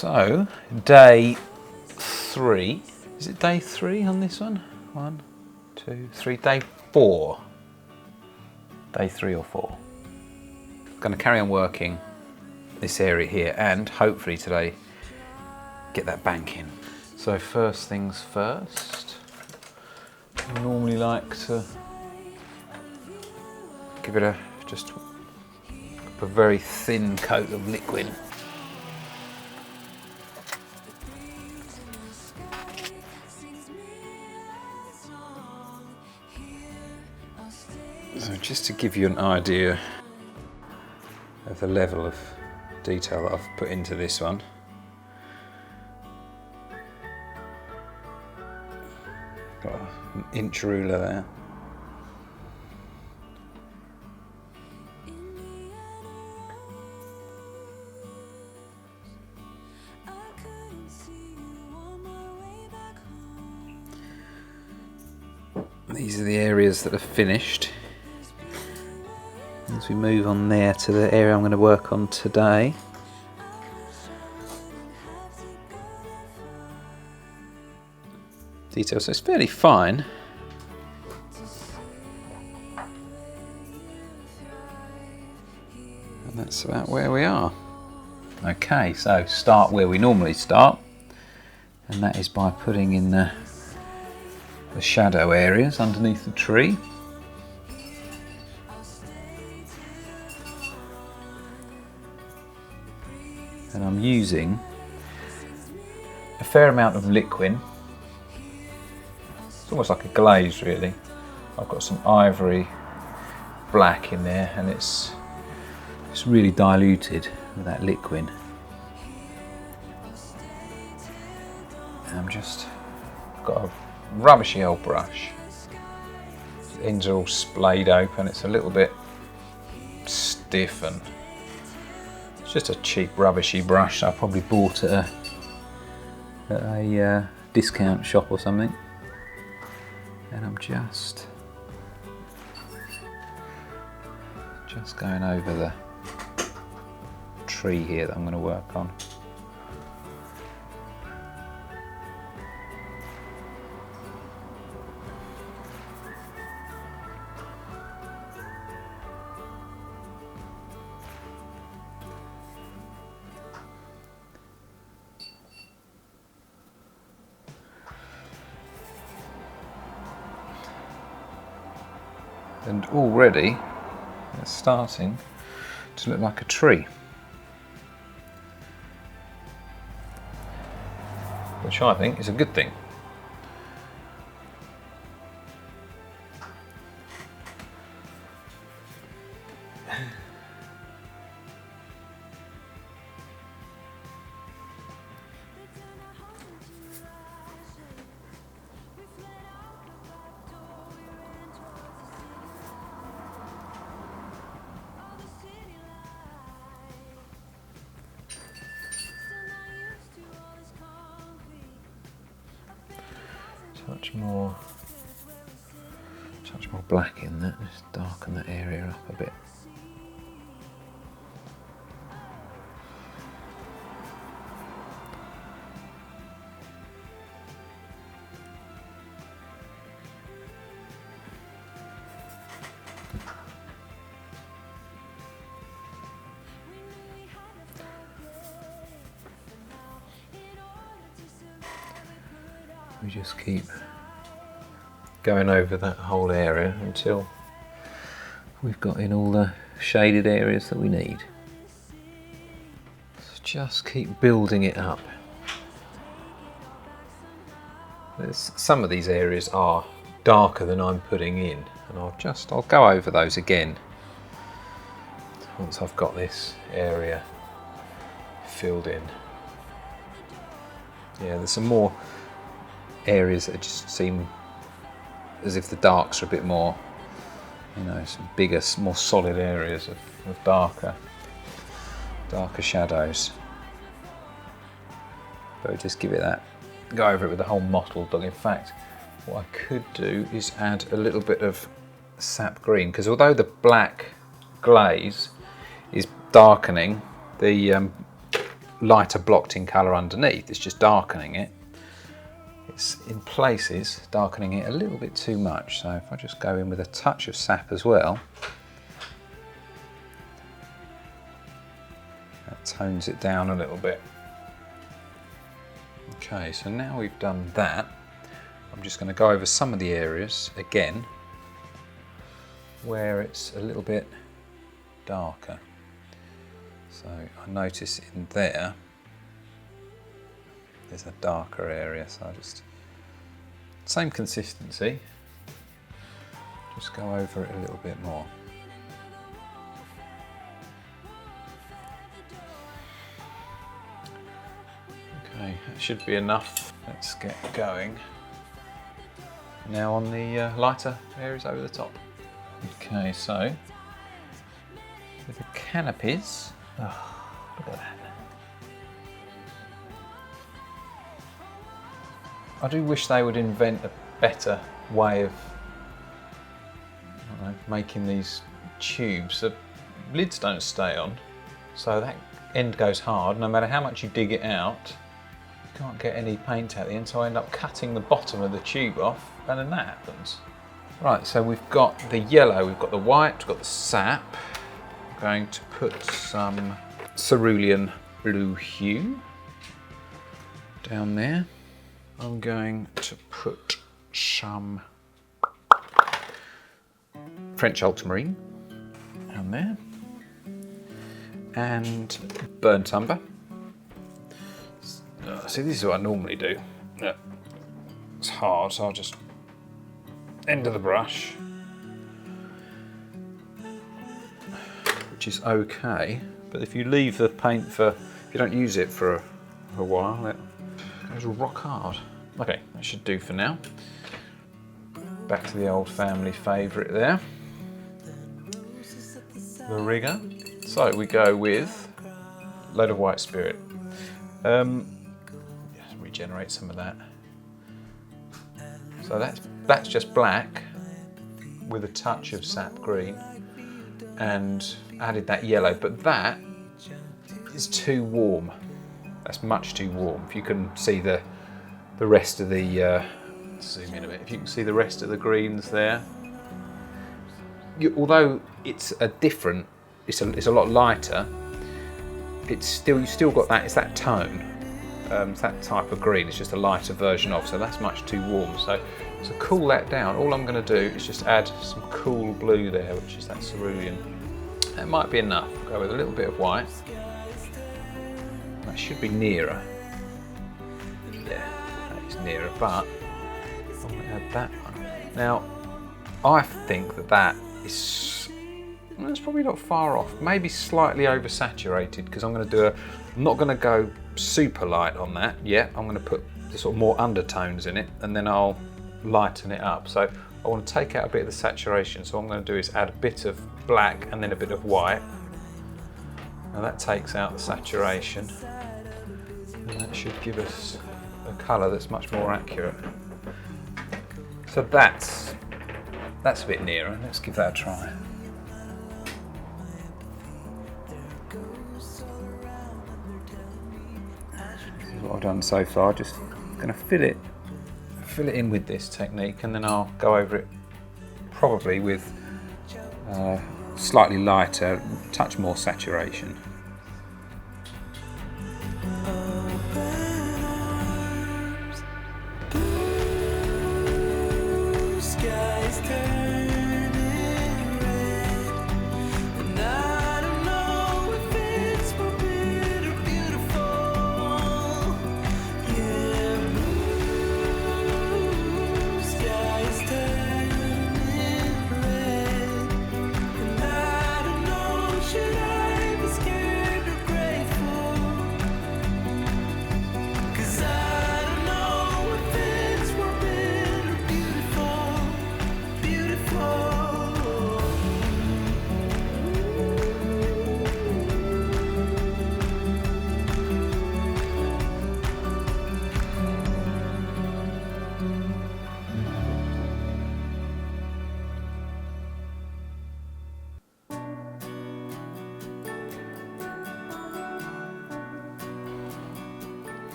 So, day 3. Is it day 3 on this one? 1, 2, 3. Day 4. Day 3 or 4. Going to carry on working this area here and hopefully today get that bank in. So first things first, I normally like to give it just a very thin coat of liquid. So just to give you an idea of the level of detail that I've put into this one. Got an inch ruler there. These are the areas that are finished. As we move on there to the area I'm going to work on today. Detail, so it's fairly fine. And that's about where we are. Okay, so start where we normally start, and that is by putting in the shadow areas underneath the tree. And I'm using a fair amount of liquid. It's almost like a glaze really. I've got some ivory black in there and it's really diluted with that liquid. And I'm just got a rubbishy old brush. The ends are all splayed open, it's a little bit stiff and it's just a cheap rubbishy brush I probably bought at a discount shop or something. And I'm just going over the tree here that I'm going to work on. And already it's starting to look like a tree, which I think is a good thing. Touch more black in that, just darken that area up a bit. We just keep going over that whole area until we've got in all the shaded areas that we need. So just keep building it up. Some of these areas are darker than I'm putting in, and I'll go over those again once I've got this area filled in. Yeah, there's some more areas that just seem as if the darks are a bit more, some bigger, more solid areas of darker shadows. But just give it that, go over it with the whole mottled look. In fact, what I could do is add a little bit of sap green, because although the black glaze is darkening, the lighter blocked in colour underneath, it's just darkening it. It's in places darkening it a little bit too much, so if I just go in with a touch of sap as well, that tones it down a little bit. Okay, so now we've done that, I'm just going to go over some of the areas again where it's a little bit darker. So I notice in there, there's a darker area, so I just, same consistency, just go over it a little bit more. Okay, that should be enough. Let's get going. Now on the lighter areas over the top. Okay, so with the canopies, oh, look at that. I do wish they would invent a better way of, I don't know, making these tubes. The lids don't stay on, so that end goes hard. No matter how much you dig it out, you can't get any paint out the end, so I end up cutting the bottom of the tube off, and then that happens. Right, so we've got the yellow, we've got the white, we've got the sap. I'm going to put some cerulean blue hue down there. I'm going to put some French ultramarine down there and burnt umber. See, this is what I normally do. It's hard, so I'll just end of the brush, which is okay, but if you leave the paint if you don't use it for a while, it goes rock hard. Okay, that should do for now. Back to the old family favourite there, the rigger. So we go with a load of white spirit. Regenerate some of that. So that's just black with a touch of sap green, and added that yellow, but that is too warm. That's much too warm. If you can see the rest of the, zoom in a bit, if you can see the rest of the greens there, although it's a lot lighter, you've still got that, it's that tone. It's that type of green, it's just a lighter version of, so that's much too warm. So to cool that down, all I'm going to do is just add some cool blue there, which is that cerulean. That might be enough. I'll go with a little bit of white. That should be nearer. Yeah, that is nearer, but I'm going to add that one. Now, I think that is, well, it's probably not far off, maybe slightly oversaturated, because I'm not going to go super light on that yet. I'm going to put the sort of more undertones in it, and then I'll lighten it up. So I want to take out a bit of the saturation, so what I'm going to do is add a bit of black and then a bit of white. Now that takes out the saturation, and that should give us a colour that's much more accurate. So that's a bit nearer. Let's give that a try. What I've done so far, just going to fill it in with this technique, and then I'll go over it probably with slightly lighter, touch more saturation. Scared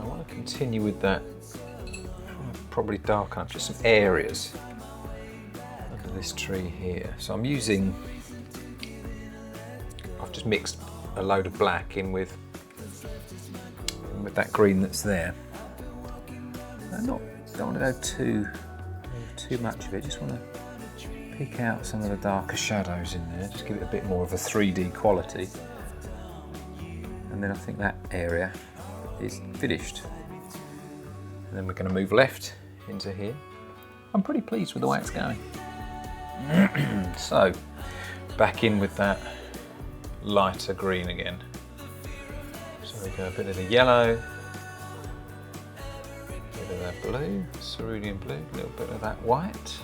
I want to continue with that, probably darken up just some areas. Look at this tree here. So I'm using, I've just mixed a load of black in with that green that's there. I don't want to go too much of it, just want to pick out some of the darker shadows in there, just give it a bit more of a 3D quality. And then I think that area is finished. And then we're going to move left into here. I'm pretty pleased with the way it's going. So, back in with that lighter green again. So we go a bit of the yellow, a bit of that blue, cerulean blue, a little bit of that white.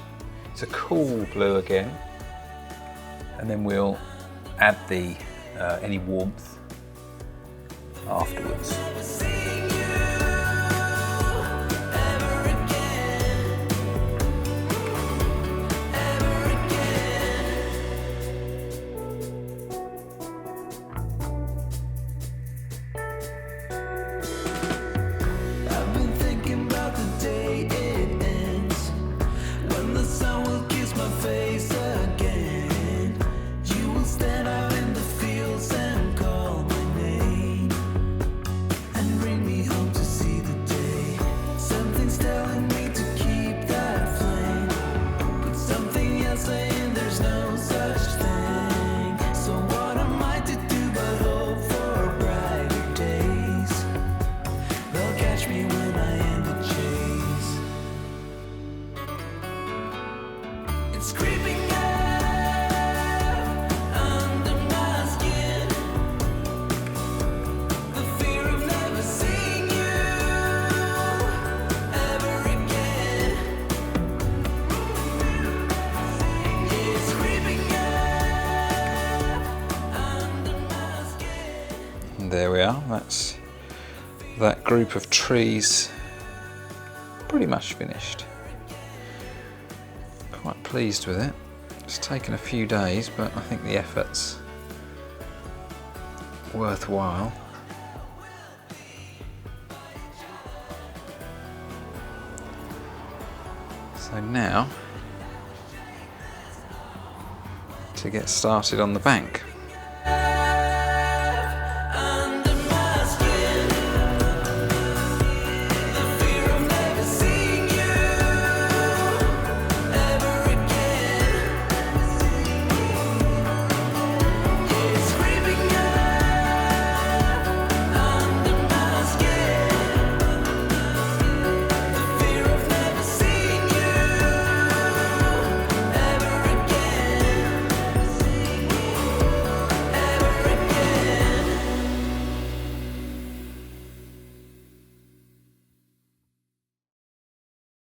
It's a cool blue again. And then we'll add the any warmth afterwards. There we are, that's that group of trees pretty much finished. Quite pleased with it. It's taken a few days, but I think the effort's worthwhile. So now, to get started on the bank.